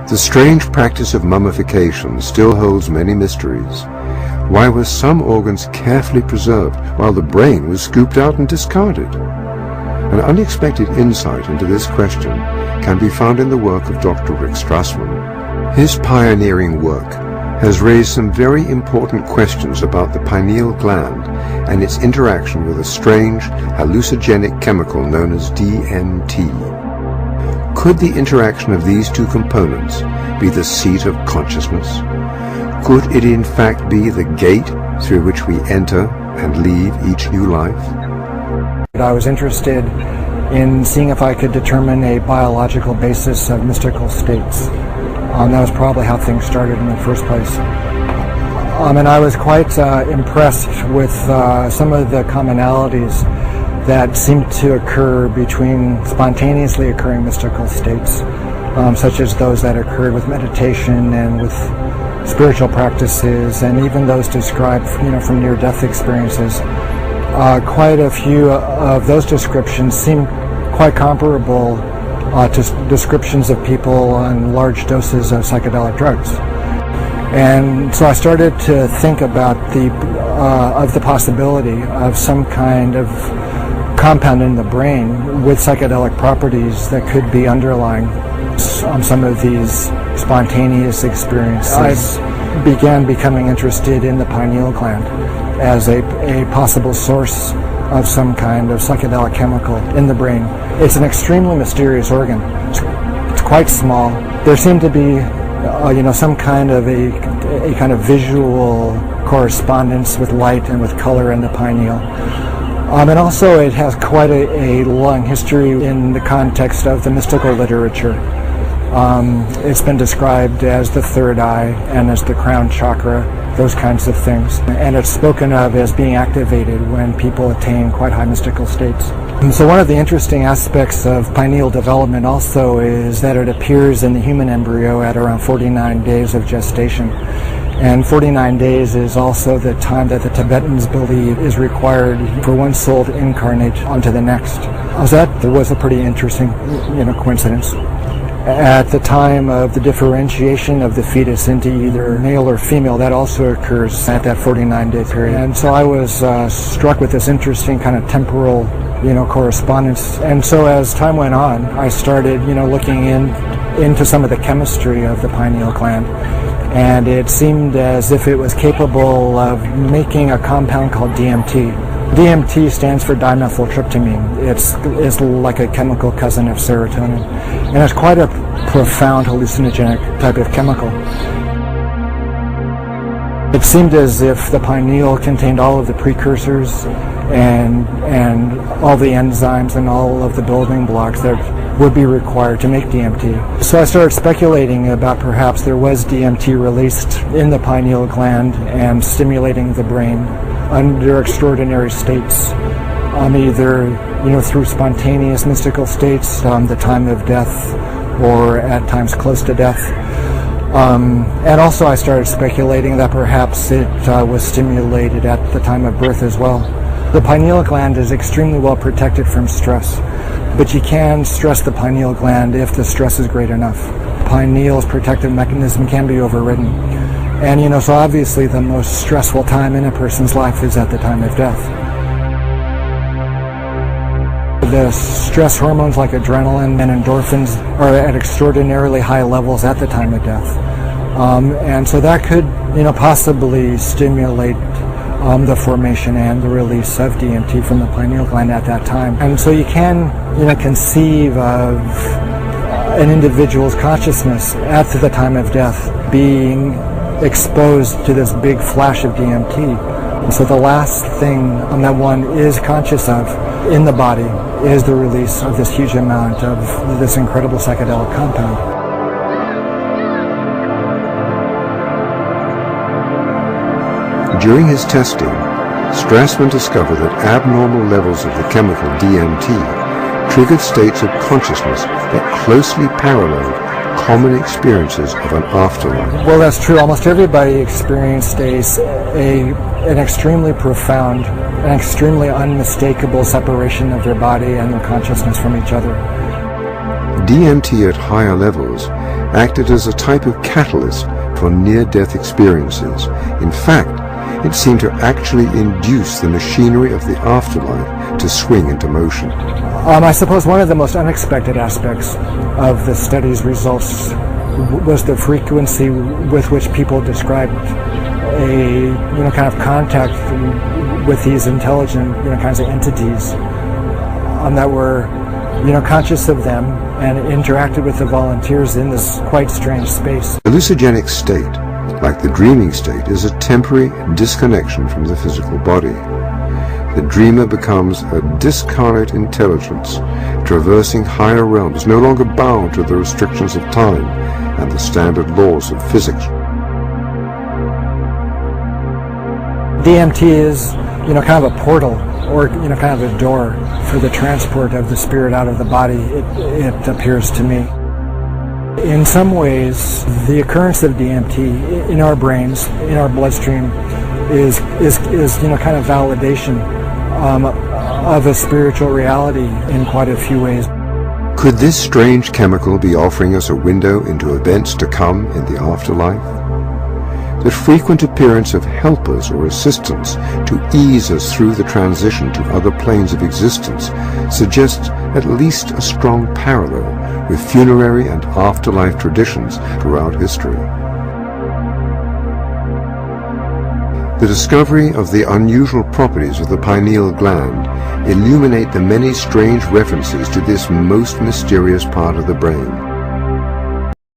The strange practice of mummification still holds many mysteries. Why were some organs carefully preserved while the brain was scooped out and discarded? An unexpected insight into this question can be found in the work of Dr. Rick Strassman. His pioneering work has raised some very important questions about the pineal gland and its interaction with a strange hallucinogenic chemical known as DMT. Could the interaction of these two components be the seat of consciousness? Could it in fact be the gate through which we enter and leave each new life? I was interested in seeing if I could determine a biological basis of mystical states. That was probably how things started in the first place. And I was quite impressed with some of the commonalities that seem to occur between spontaneously occurring mystical states, such as those that occurred with meditation and with spiritual practices, and even those described, from near-death experiences. Quite a few of those descriptions seem quite comparable to descriptions of people on large doses of psychedelic drugs. And so I started to think about the possibility of some kind of compound in the brain with psychedelic properties that could be underlying some of these spontaneous experiences. I began becoming interested in the pineal gland as a possible source of some kind of psychedelic chemical in the brain. It's an extremely mysterious organ. It's quite small. There seemed to be some kind of a kind of visual correspondence with light and with color in the pineal. And also it has quite a long history in the context of the mystical literature. It's been described as the third eye and as the crown chakra, those kinds of things. And it's spoken of as being activated when people attain quite high mystical states. And so one of the interesting aspects of pineal development also is that it appears in the human embryo at around 49 days of gestation. And 49 days is also the time that the Tibetans believe is required for one soul to incarnate onto the next. So that was a pretty interesting, coincidence. At the time of the differentiation of the fetus into either male or female, that also occurs at that 49-day period. And so I was struck with this interesting kind of temporal, correspondence. And so as time went on, I started, looking into some of the chemistry of the pineal gland. And it seemed as if it was capable of making a compound called DMT. DMT stands for dimethyltryptamine. It's like a chemical cousin of serotonin. And it's quite a profound hallucinogenic type of chemical. It seemed as if the pineal contained all of the precursors and all the enzymes and all of the building blocks that would be required to make DMT. So I started speculating about perhaps there was DMT released in the pineal gland and stimulating the brain under extraordinary states, either through spontaneous mystical states, the time of death, or at times close to death. And also I started speculating that perhaps it was stimulated at the time of birth as well. The pineal gland is extremely well protected from stress, but you can stress the pineal gland if the stress is great enough. Pineal's protective mechanism can be overridden. And so obviously the most stressful time in a person's life is at the time of death. The stress hormones like adrenaline and endorphins are at extraordinarily high levels at the time of death. And so that could, possibly stimulate the formation and the release of DMT from the pineal gland at that time. And so you can, conceive of an individual's consciousness at the time of death being exposed to this big flash of DMT. And so the last thing that one is conscious of in the body is the release of this huge amount of this incredible psychedelic compound. During his testing, Strassman discovered that abnormal levels of the chemical DMT triggered states of consciousness that closely paralleled common experiences of an afterlife. Well, that's true. Almost everybody experienced an extremely profound, an extremely unmistakable separation of their body and their consciousness from each other. DMT at higher levels acted as a type of catalyst for near-death experiences. In fact, it seemed to actually induce the machinery of the afterlife to swing into motion. I suppose one of the most unexpected aspects of the study's results was the frequency with which people described a kind of contact with these intelligent kinds of entities that were conscious of them and interacted with the volunteers in this quite strange space. The hallucinogenic state, like the dreaming state, is a temporary disconnection from the physical body. The dreamer becomes a discarnate intelligence, traversing higher realms, no longer bound to the restrictions of time and the standard laws of physics. DMT is, kind of a portal, or kind of a door for the transport of the spirit out of the body, it appears to me. In some ways, the occurrence of DMT in our brains, in our bloodstream, is kind of validation of a spiritual reality in quite a few ways. Could this strange chemical be offering us a window into events to come in the afterlife? The frequent appearance of helpers or assistants to ease us through the transition to other planes of existence suggests at least a strong parallel with funerary and afterlife traditions throughout history. The discovery of the unusual properties of the pineal gland illuminate the many strange references to this most mysterious part of the brain.